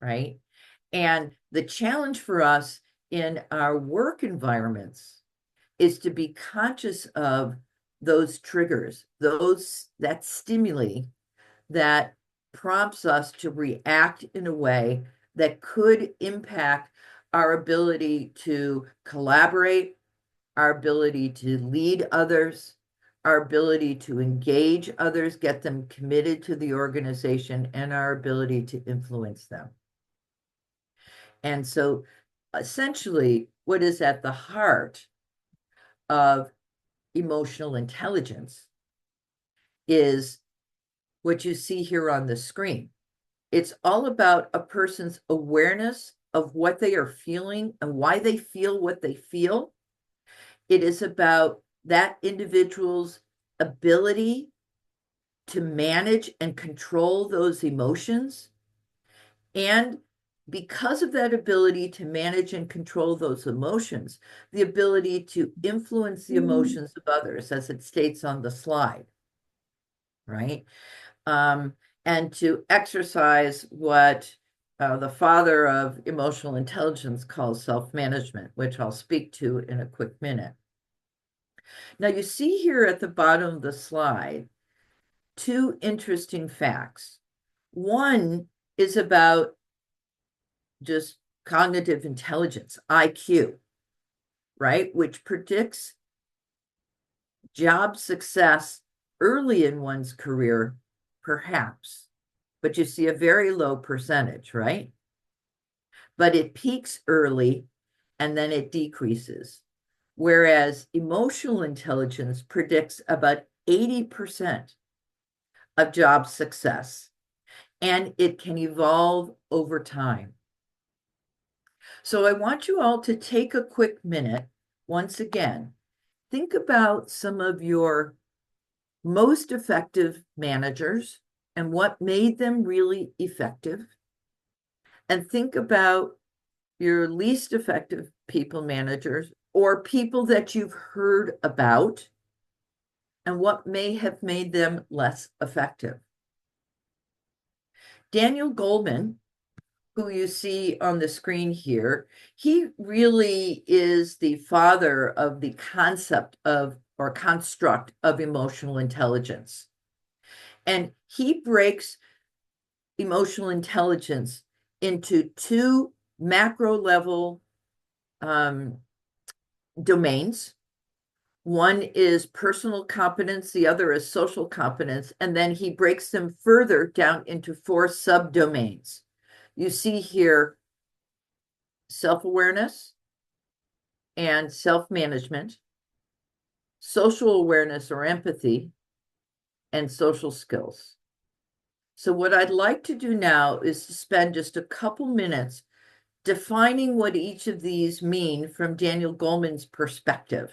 right? And the challenge for us in our work environments is to be conscious of those triggers, that stimuli that prompts us to react in a way that could impact our ability to collaborate, our ability to lead others, our ability to engage others, get them committed to the organization, and our ability to influence them. And so essentially, what is at the heart of emotional intelligence is what you see here on the screen. It's all about a person's awareness of what they are feeling and why they feel what they feel. It is about that individual's ability to manage and control those emotions. And because of that ability to manage and control those emotions, the ability to influence the emotions of others, as it states on the slide, right? And to exercise what the father of emotional intelligence calls self-management, which I'll speak to in a quick minute. Now, you see here at the bottom of the slide two interesting facts. One is about just cognitive intelligence, IQ, right? Which predicts job success early in one's career, perhaps, but you see a very low percentage, right? But it peaks early and then it decreases. Whereas emotional intelligence predicts about 80% of job success, and it can evolve over time. So I want you all to take a quick minute, once again, think about some of your most effective managers and what made them really effective. And think about your least effective people managers or people that you've heard about and what may have made them less effective. Daniel Goleman, who you see on the screen here, he really is the father of the concept of or construct of emotional intelligence. And he breaks emotional intelligence into two macro level domains. One is personal competence, the other is social competence, and then he breaks them further down into four subdomains. You see here self-awareness and self-management, social awareness or empathy, and social skills. So what I'd like to do now is to spend just a couple minutes defining what each of these mean from Daniel Goleman's perspective.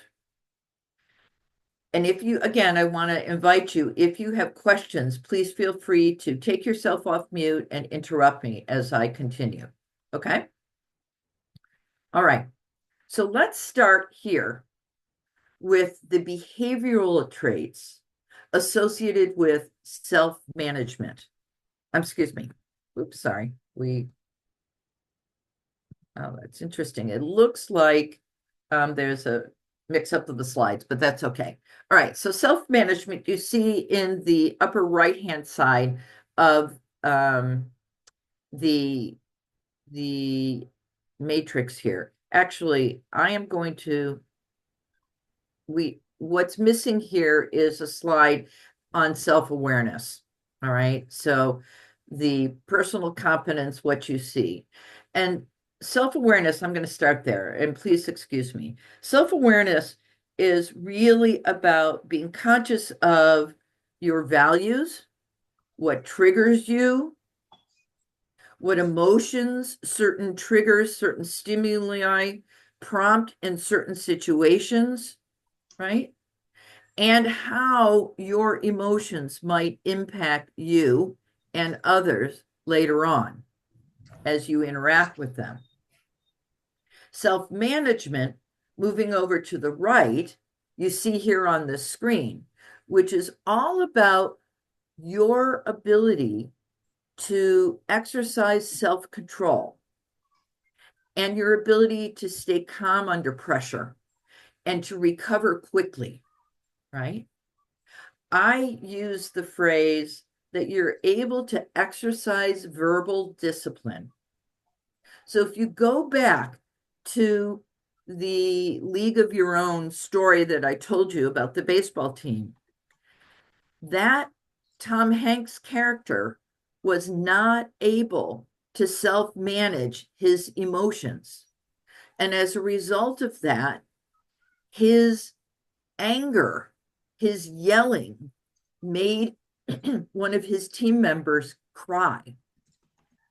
And if you, again, I want to invite you, if you have questions, please feel free to take yourself off mute and interrupt me as I continue. Okay? All right. So let's start here with the behavioral traits associated with self-management. Excuse me. Oops, sorry. Oh, that's interesting. It looks like there's a mix up of the slides, but that's okay. All right, so self-management you see in the upper right-hand side of the matrix here. Actually, I am going to, what's missing here is a slide on self-awareness. All right, so the personal competence, what you see. And self-awareness, I'm going to start there, and please excuse me. Self-awareness is really about being conscious of your values, what triggers you, what emotions, certain triggers, certain stimuli prompt in certain situations, right? And how your emotions might impact you and others later on as you interact with them. Self-management, moving over to the right, you see here on the screen, which is all about your ability to exercise self-control and your ability to stay calm under pressure and to recover quickly, right? I use the phrase that you're able to exercise verbal discipline. So if you go back to the League of Your Own story that I told you about the baseball team, that Tom Hanks character was not able to self-manage his emotions. And as a result of that, his anger, his yelling made one of his team members cry.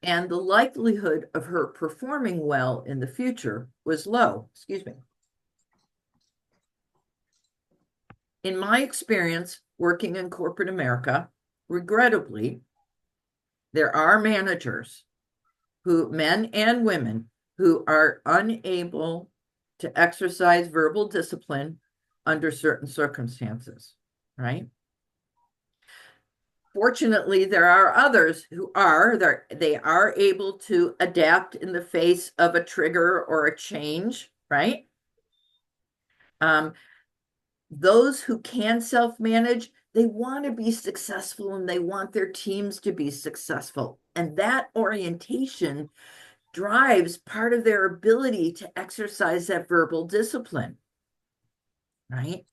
And the likelihood of her performing well in the future was low. Excuse me. In my experience working in corporate America, regrettably, there are managers who, men and women, who are unable to exercise verbal discipline under certain circumstances, right? Fortunately, there are others who are, they are able to adapt in the face of a trigger or a change, right? Those who can self-manage, they want to be successful and they want their teams to be successful. And that orientation drives part of their ability to exercise that verbal discipline, right?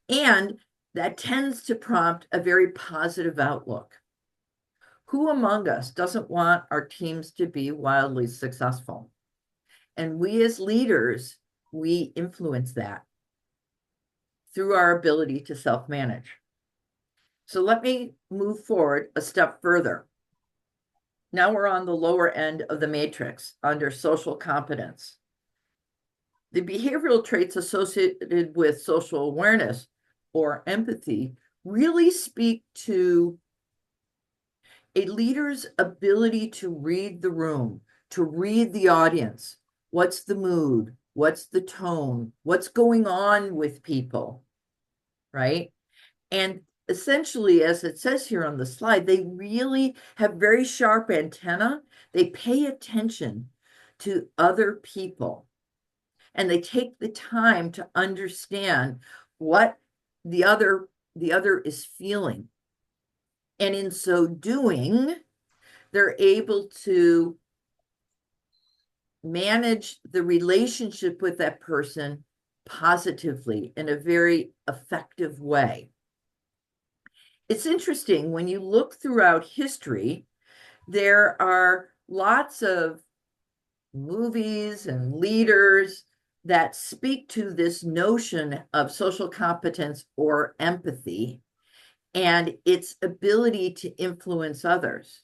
And that tends to prompt a very positive outlook. Who among us doesn't want our teams to be wildly successful? And we as leaders, we influence that through our ability to self-manage. So let me move forward a step further. Now we're on the lower end of the matrix under social competence. The behavioral traits associated with social awareness or empathy really speak to a leader's ability to read the room, to read the audience. What's the mood? What's the tone? What's going on with people, right? And essentially, as it says here on the slide, they really have very sharp antenna. They pay attention to other people and they take the time to understand what the other is feeling. And in so doing, they're able to manage the relationship with that person positively in a very effective way. It's interesting when you look throughout history, there are lots of movies and leaders that speak to this notion of social competence or empathy and its ability to influence others.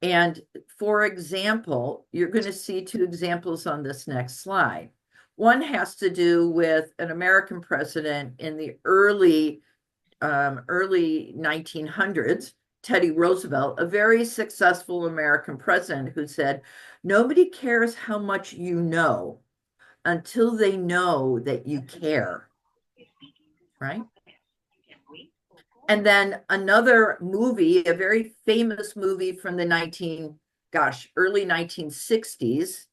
And for example, you're going to see two examples on this next slide. One has to do with an American president in the early 1900s, Teddy Roosevelt, a very successful American president who said, nobody cares how much you know until they know that you care, right? And then another movie, a very famous movie from the early 1960s,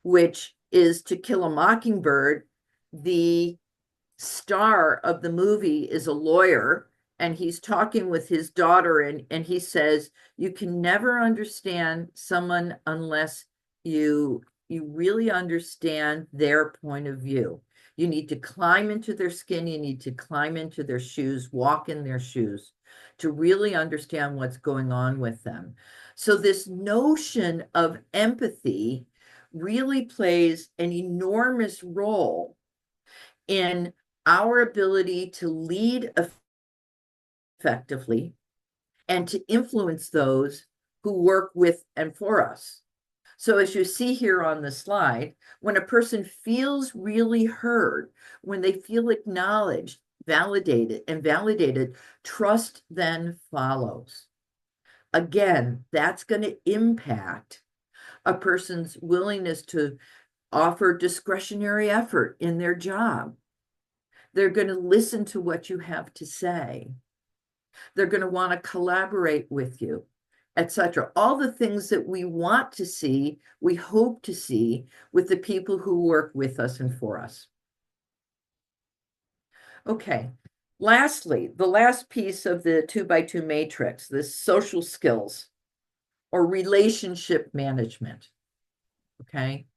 which is To Kill a Mockingbird. The star of the movie is a lawyer and he's talking with his daughter and he says, you can never understand someone unless you really understand their point of view. You need to climb into their skin, you need to climb into their shoes, walk in their shoes to really understand what's going on with them. So this notion of empathy really plays an enormous role in our ability to lead effectively and to influence those who work with and for us. So as you see here on the slide, when a person feels really heard, when they feel acknowledged, validated, trust then follows. Again, that's going to impact a person's willingness to offer discretionary effort in their job. They're going to listen to what you have to say. They're going to want to collaborate with you. etc. All the things that we want to see, we hope to see with the people who work with us and for us. Okay. Lastly, the last piece of the 2x2 matrix, this social skills or relationship management. Okay.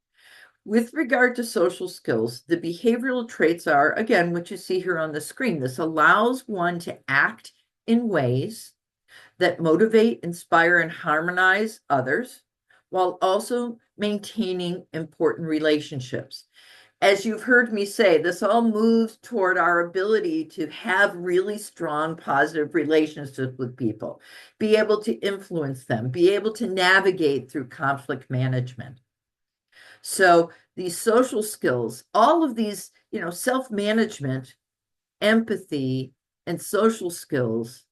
With regard to social skills, the behavioral traits are, again, what you see here on the screen. This allows one to act in ways that motivate, inspire, and harmonize others while also maintaining important relationships. As you've heard me say, this all moves toward our ability to have really strong, positive relationships with people, be able to influence them, be able to navigate through conflict management. So these social skills, all of these, self-management, empathy, and social skills,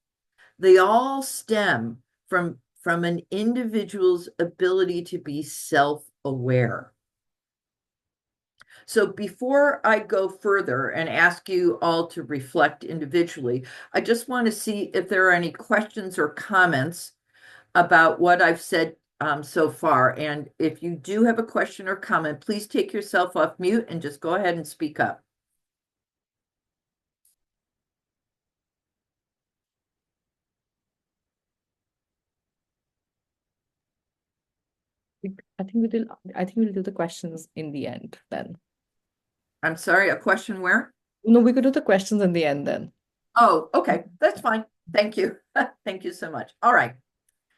they all stem from an individual's ability to be self-aware. So before I go further and ask you all to reflect individually, I just want to see if there are any questions or comments about what I've said so far. And if you do have a question or comment, please take yourself off mute and just go ahead and speak up. I think we'll do the questions in the end then. I'm sorry, a question where? No, we could do the questions in the end then. Oh, okay, that's fine. Thank you. Thank you so much. All right.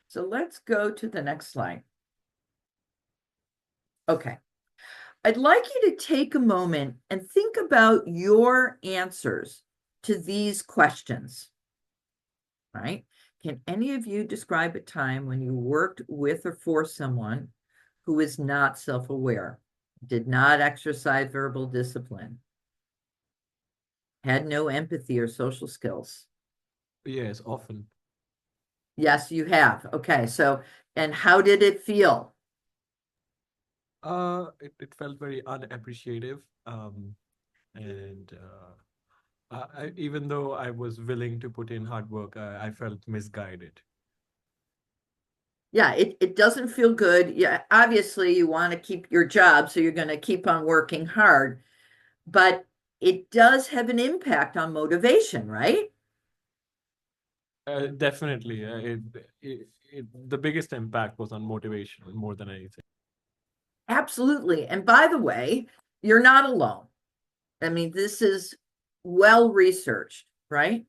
So let's go to the next slide. Okay. I'd like you to take a moment and think about your answers to these questions, right? Can any of you describe a time when you worked with or for someone who is not self-aware, did not exercise verbal discipline, had no empathy or social skills? Yes, often. Yes, you have. Okay, so, and how did it feel? It felt very unappreciative. And even though I was willing to put in hard work, I felt misguided. Yeah, it doesn't feel good. Yeah, obviously you want to keep your job, so you're going to keep on working hard, but it does have an impact on motivation, right? Definitely, the biggest impact was on motivation more than anything. Absolutely. And by the way, you're not alone. I mean, this is well researched, right?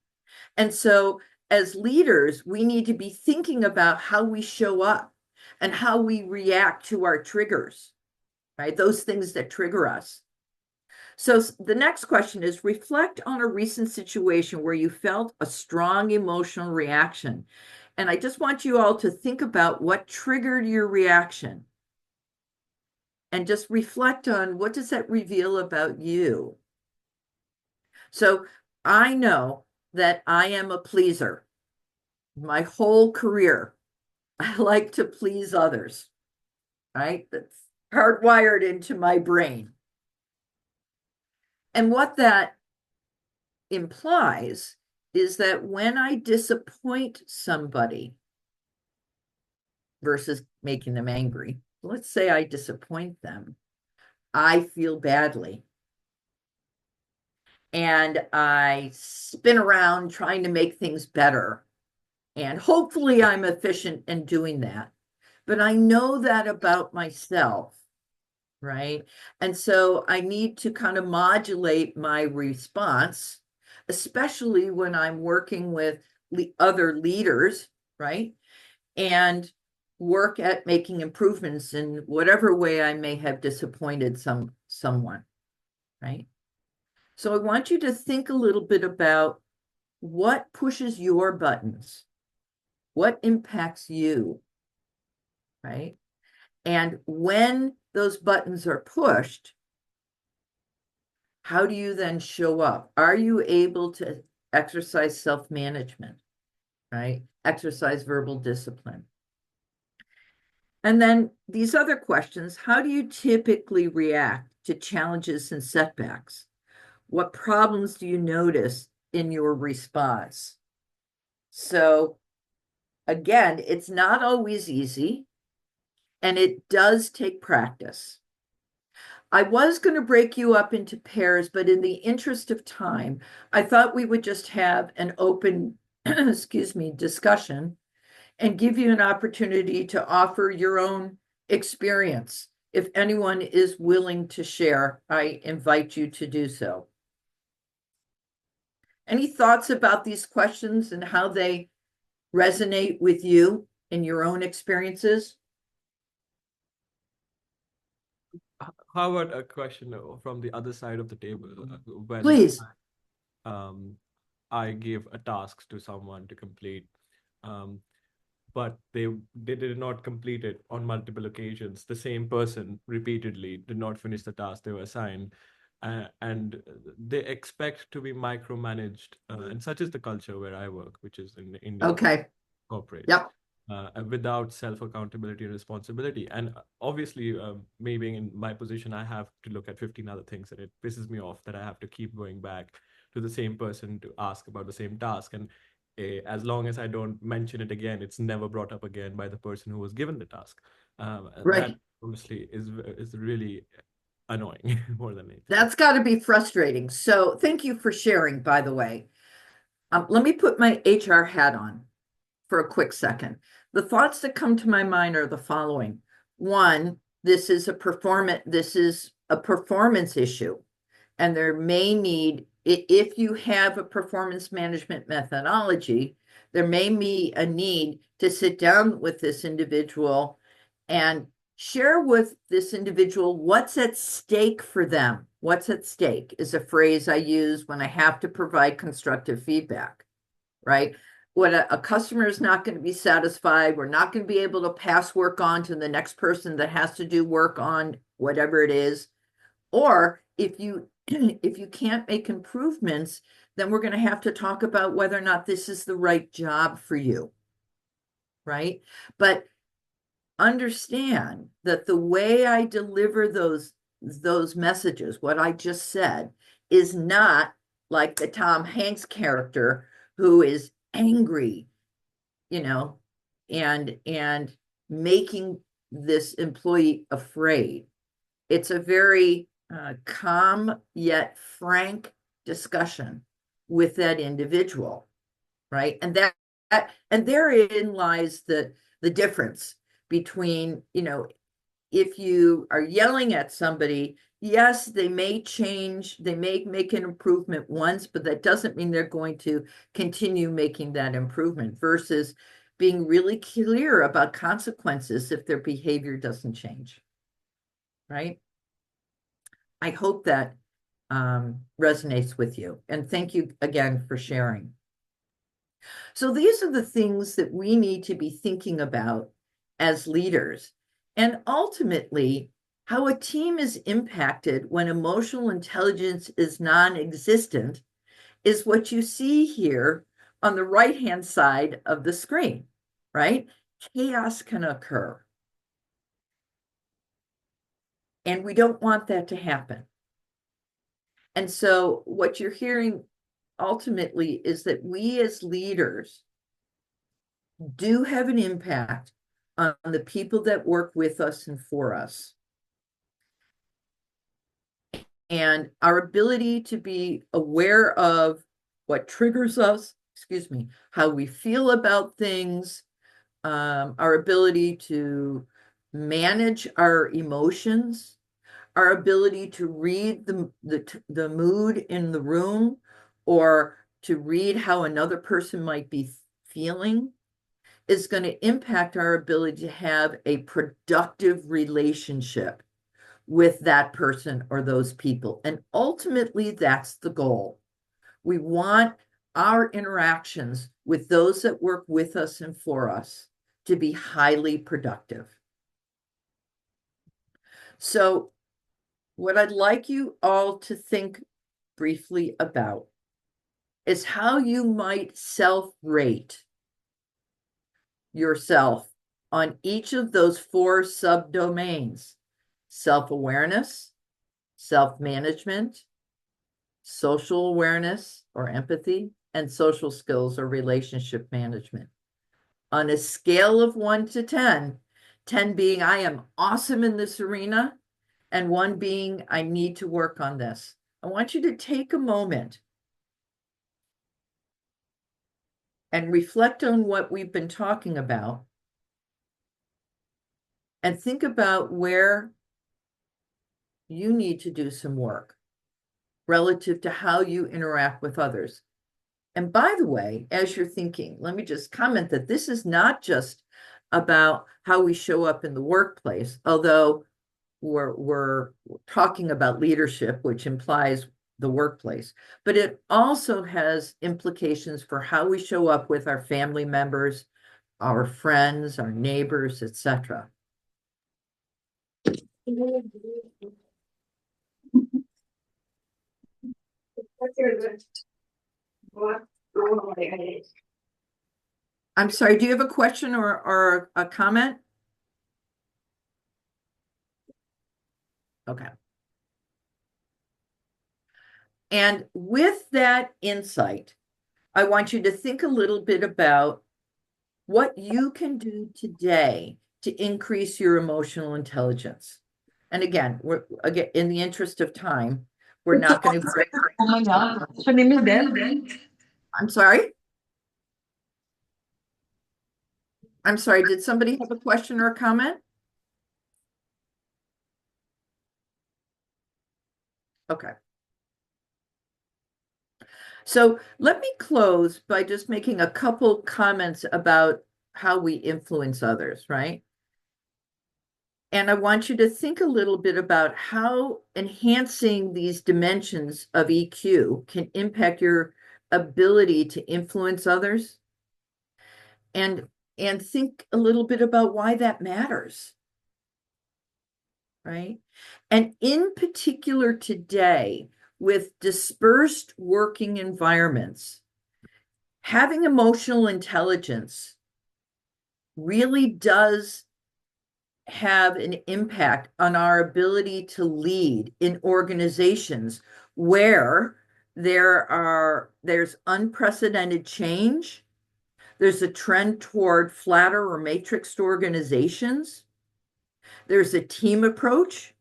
And so as leaders, we need to be thinking about how we show up and how we react to our triggers, right? Those things that trigger us. So the next question is reflect on a recent situation where you felt a strong emotional reaction. And I just want you all to think about what triggered your reaction and just reflect on what does that reveal about you. So I know that I am a pleaser. My whole career, I like to please others, right? That's hardwired into my brain. And what that implies is that when I disappoint somebody versus making them angry, let's say I disappoint them, I feel badly. And I spin around trying to make things better. And hopefully I'm efficient in doing that. But I know that about myself, right? And so I need to kind of modulate my response, especially when I'm working with other leaders, right? And work at making improvements in whatever way I may have disappointed someone, right? So I want you to think a little bit about what pushes your buttons, what impacts you, right? And when those buttons are pushed, how do you then show up? Are you able to exercise self-management, right? Exercise verbal discipline. And then these other questions, how do you typically react to challenges and setbacks? What problems do you notice in your response? So again, it's not always easy, and it does take practice. I was going to break you up into pairs, but in the interest of time, I thought we would just have an open, excuse me, discussion and give you an opportunity to offer your own experience. If anyone is willing to share, I invite you to do so. Any thoughts about these questions and how they resonate with you in your own experiences? How about a question from the other side of the table? When Please. um, I gave a task to someone to complete, um, but they did not complete it on multiple occasions. The same person repeatedly did not finish the task they were assigned, and they expect to be micromanaged. And such is the culture where I work, which is in the Indian Okay. corporate. Yep. Without self accountability and responsibility. And obviously, maybe in my position, I have to look at 15 other things, and it pisses me off that I have to keep going back to the same person to ask about the same task. And as long as I don't mention it again, it's never brought up again by the person who was given the task. Right. That obviously is really annoying more than anything. That's got to be frustrating. So thank you for sharing, by the way. Let me put my HR hat on for a quick second. The thoughts that come to my mind are the following. One, this is a performance issue, and there may need, if you have a performance management methodology, there may be a need to sit down with this individual and share with this individual what's at stake for them. What's at stake is a phrase I use when I have to provide constructive feedback, right? When a customer is not going to be satisfied, we're not going to be able to pass work on to the next person that has to do work on whatever it is. Or if you if you can't make improvements, then we're going to have to talk about whether or not this is the right job for you, right? But understand that the way I deliver those messages, what I just said, is not like the Tom Hanks character who is angry, you know, and making this employee afraid. It's a very calm yet frank discussion with that individual, right? And therein lies the difference between, if you are yelling at somebody, yes, they may change, they may make an improvement once, but that doesn't mean they're going to continue making that improvement versus being really clear about consequences if their behavior doesn't change, right? I hope that resonates with you. And thank you again for sharing. So these are the things that we need to be thinking about as leaders. And ultimately, how a team is impacted when emotional intelligence is non-existent is what you see here on the right-hand side of the screen, right? Chaos can occur. And we don't want that to happen. And so what you're hearing ultimately is that we as leaders do have an impact on the people that work with us and for us. And our ability to be aware of what triggers us, how we feel about things, our ability to manage our emotions, our ability to read the mood in the room or to read how another person might be feeling is going to impact our ability to have a productive relationship with that person or those people. And ultimately, that's the goal. We want our interactions with those that work with us and for us to be highly productive. So, what I'd like you all to think briefly about is how you might self-rate yourself on each of those 4 subdomains: self-awareness, self-management, social awareness or empathy, and social skills or relationship management. on a scale of 1 to 10, 10 being I am awesome in this arena, and 1 being I need to work on this. I want you to take a moment and reflect on what we've been talking about and think about where you need to do some work relative to how you interact with others. And by the way, as you're thinking, let me just comment that this is not just about how we show up in the workplace, although we're talking about leadership, which implies the workplace, but it also has implications for how we show up with our family members, our friends, our neighbors, etc. I'm sorry, do you have a question or a comment? Okay. And with that insight, I want you to think a little bit about what you can do today to increase your emotional intelligence. And again, in the interest of time, we're not going to break. Oh my God. Her name is Deb. I'm sorry. I'm sorry. Did somebody have a question or a comment? Okay. So let me close by just making a couple comments about how we influence others, right? And I want you to think a little bit about how enhancing these dimensions of EQ can impact your ability to influence others and think a little bit about why that matters, right? And in particular today, with dispersed working environments, having emotional intelligence really does have an impact on our ability to lead in organizations where there's unprecedented change. There's a trend toward flatter or matrixed organizations. There's a team approach,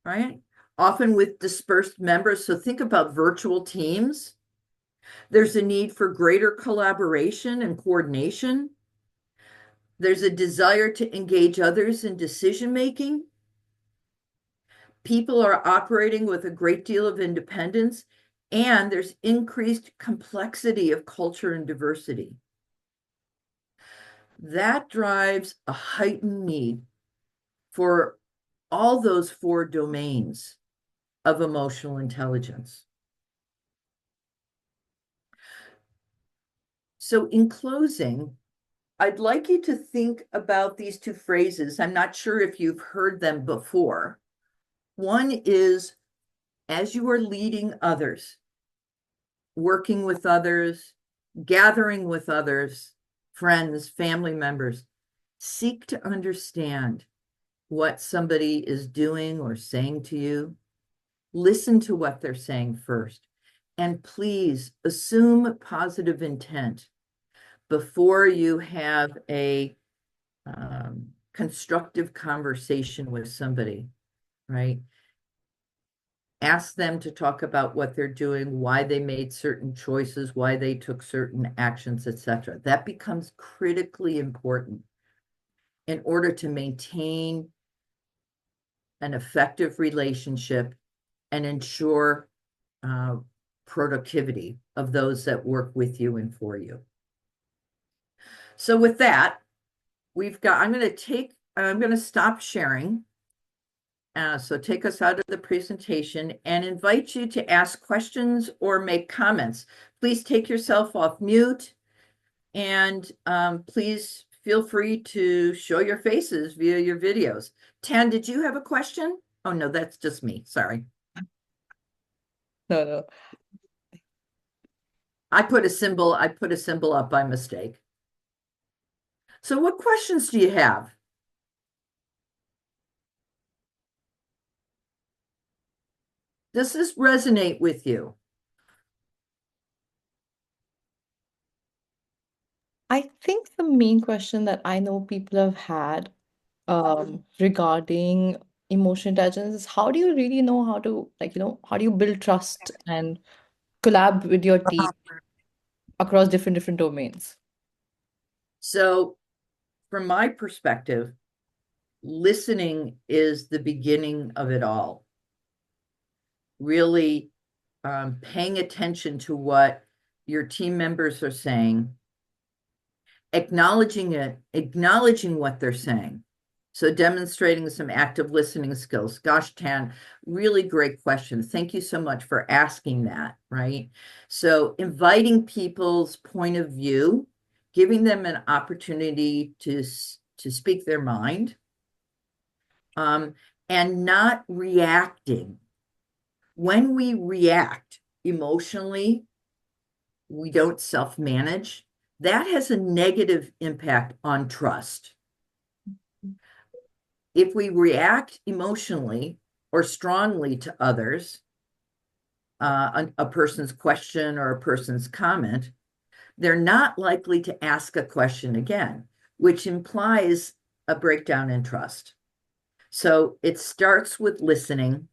right? Often with dispersed members. So think about virtual teams. There's a need for greater collaboration and coordination. There's a desire to engage others in decision making. People are operating with a great deal of independence, and there's increased complexity of culture and diversity. That drives a heightened need for all those 4 domains of emotional intelligence. So in closing, I'd like you to think about these 2 phrases. I'm not sure if you've heard them before. One is, as you are leading others, working with others, gathering with others, friends, family members, seek to understand what somebody is doing or saying to you. Listen to what they're saying first. And please assume positive intent before you have a constructive conversation with somebody, right? Ask them to talk about what they're doing, why they made certain choices, why they took certain actions, etc. That becomes critically important in order to maintain an effective relationship and ensure productivity of those that work with you and for you. So with that, I'm going to stop sharing. So take us out of the presentation and invite you to ask questions or make comments. Please take yourself off mute and please feel free to show your faces via your videos. Tan, did you have a question? Oh, no, that's just me. Sorry. No. I put a symbol up by mistake. So what questions do you have? Does this resonate with you? I think the main question that I know people have had regarding emotional intelligence is how do you really know how to, like, how do you build trust and collab with your team across different domains? So, from my perspective, listening is the beginning of it all. Really paying attention to what your team members are saying, acknowledging it, acknowledging what they're saying. So demonstrating some active listening skills. Gosh, Tan, really great question. Thank you so much for asking that, right? So inviting people's point of view, giving them an opportunity to speak their mind, and not reacting. When we react emotionally, we don't self-manage. That has a negative impact on trust. If we react emotionally or strongly to others, a person's question or a person's comment, they're not likely to ask a question again, which implies a breakdown in trust. So it starts with listening,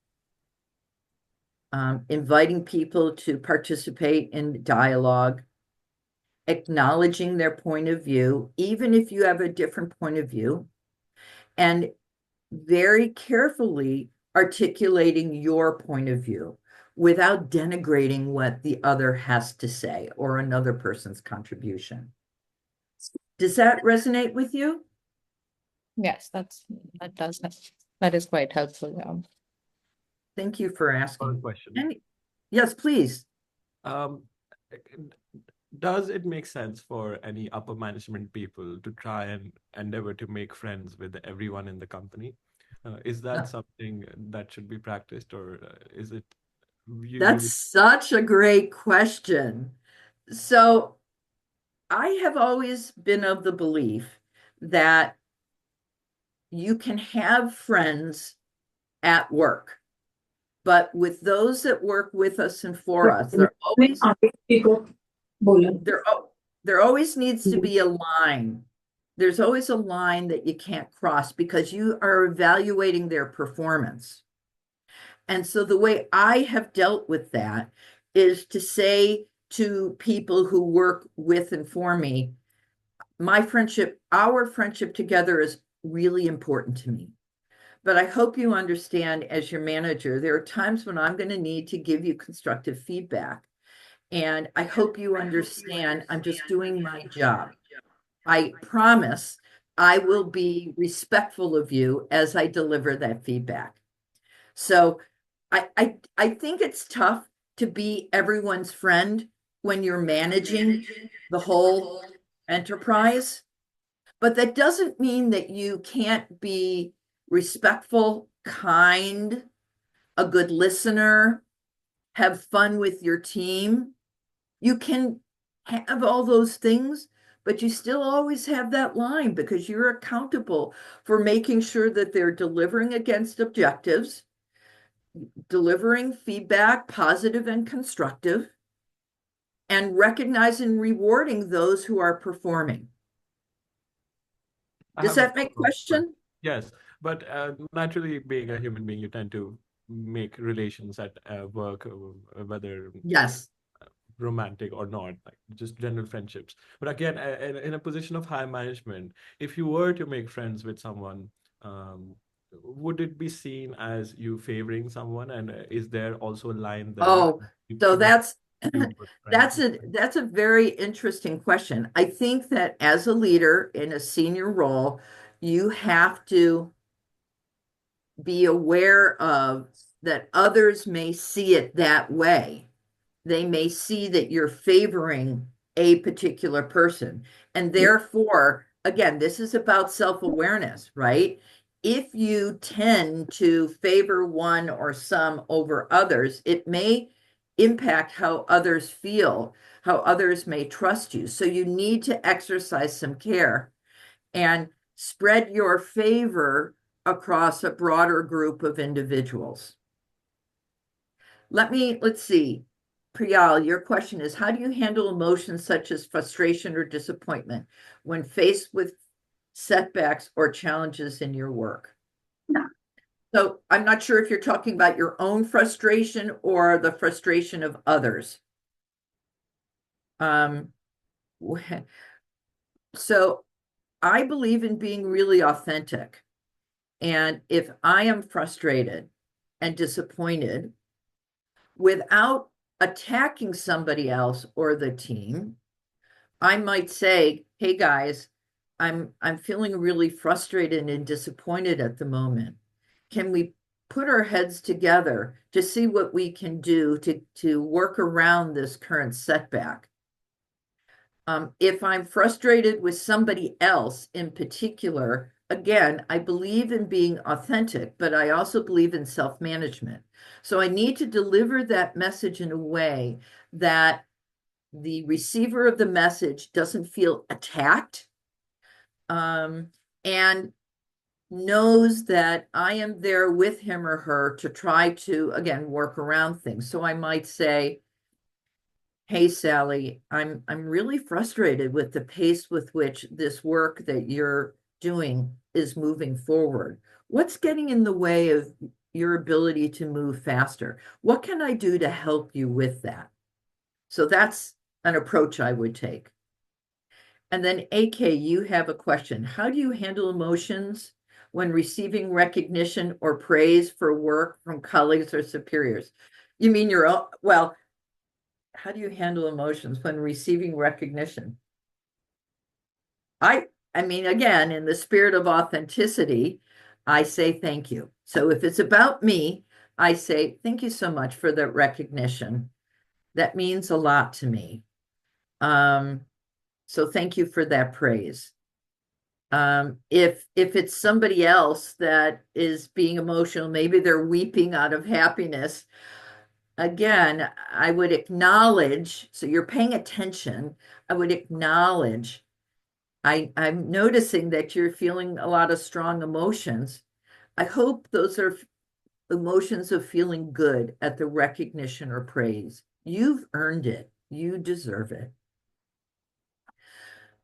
inviting people to participate in dialogue, acknowledging their point of view, even if you have a different point of view, and very carefully articulating your point of view without denigrating what the other has to say or another person's contribution. Does that resonate with you? Yes, that is quite helpful. Yeah. Thank you for One asking. question. And yes, please. Um, does it make sense for any upper management people to try and endeavor to make friends with everyone in the company? Is that something that should be practiced, or is it That's usually? such a great question. So I have always been of the belief that you can have friends at work, but with those that work with us and for us, there, there always needs to be a line. There's always a line that you can't cross because you are evaluating their performance. And so the way I have dealt with that is to say to people who work with and for me, our friendship together is really important to me. But I hope you understand, as your manager, there are times when I'm going to need to give you constructive feedback. And I hope you understand I'm just doing my job. I promise I will be respectful of you as I deliver that feedback. So I think it's tough to be everyone's friend when you're managing the whole enterprise, but that doesn't mean that you can't be respectful, kind, a good listener, have fun with your team. You can have all those things, but you still always have that line because you're accountable for making sure that they're delivering against objectives, delivering feedback, positive and constructive, and recognizing and rewarding those who are performing. I Does have a that make follow-up question. question? Yes, but naturally, being a human being, you tend to make relations at work, whether Yes. romantic or not, like just general friendships. But again, in a position of high management, if you were to make friends with someone, would it be seen as you favoring someone? And is there also a line there? Oh, You so shouldn't that's do good friends that's with a them? that's a very interesting question. I think that as a leader in a senior role, you have to be aware of that others may see it that way. They may see that you're favoring a particular person. And therefore, again, this is about self-awareness, right? If you tend to favor one or some over others, it may impact how others feel, how others may trust you. So you need to exercise some care and spread your favor across a broader group of individuals. Let's see. Priyal, your question is, how do you handle emotions such as frustration or disappointment when faced with setbacks or challenges in your work? So I'm not sure if you're talking about your own frustration or the frustration of others. So I believe in being really authentic. And if I am frustrated and disappointed, without attacking somebody else or the team, I might say, "Hey guys, I'm feeling really frustrated and disappointed at the moment. Can we put our heads together to see what we can do to work around this current setback?" If I'm frustrated with somebody else in particular, again, I believe in being authentic, but I also believe in self-management. So I need to deliver that message in a way that the receiver of the message doesn't feel attacked, and knows that I am there with him or her to try to, again, work around things. So I might say, "Hey, Sally, I'm really frustrated with the pace with which this work that you're doing is moving forward. What's getting in the way of your ability to move faster? What can I do to help you with that?" So that's an approach I would take. And then AK, you have a question. How do you handle emotions when receiving recognition or praise for work from colleagues or superiors? You mean your own? Well, how do you handle emotions when receiving recognition? I mean, again, in the spirit of authenticity, I say thank you. So if it's about me, I say thank you so much for that recognition. That means a lot to me. So thank you for that praise. If it's somebody else that is being emotional, maybe they're weeping out of happiness. Again, I would acknowledge, so you're paying attention. I would acknowledge, I'm noticing that you're feeling a lot of strong emotions. I hope those are emotions of feeling good at the recognition or praise. You've earned it. You deserve it.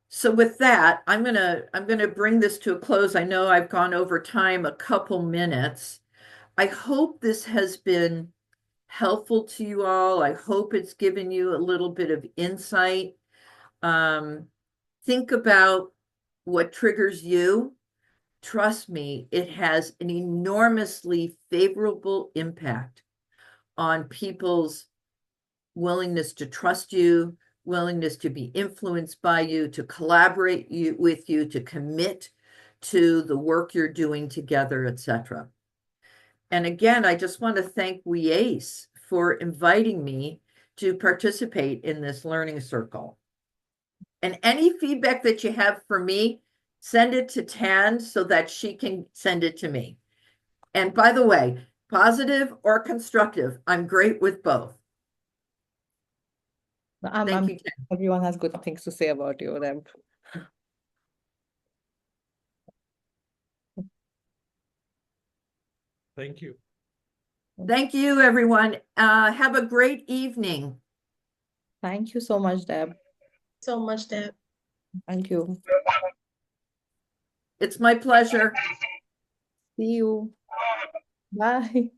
So with that, I'm gonna bring this to a close. I know I've gone over time a couple minutes. I hope this has been helpful to you all. I hope it's given you a little bit of insight. Think about what triggers you. Trust me, it has an enormously favorable impact on people's willingness to trust you, willingness to be influenced by you, to collaborate with you, to commit to the work you're doing together, etc. And again, I just want to thank WeAce for inviting me to participate in this learning circle. And any feedback that you have for me, send it to Tan so that she can send it to me. And by the way, positive or constructive, I'm great with both. Thank you, Tan. Everyone has good things to say about you, Deb. Thank you. Thank you, everyone. Have a great evening. Thank you so much, Deb. So much, Deb. Thank you. It's my pleasure. See you. Bye.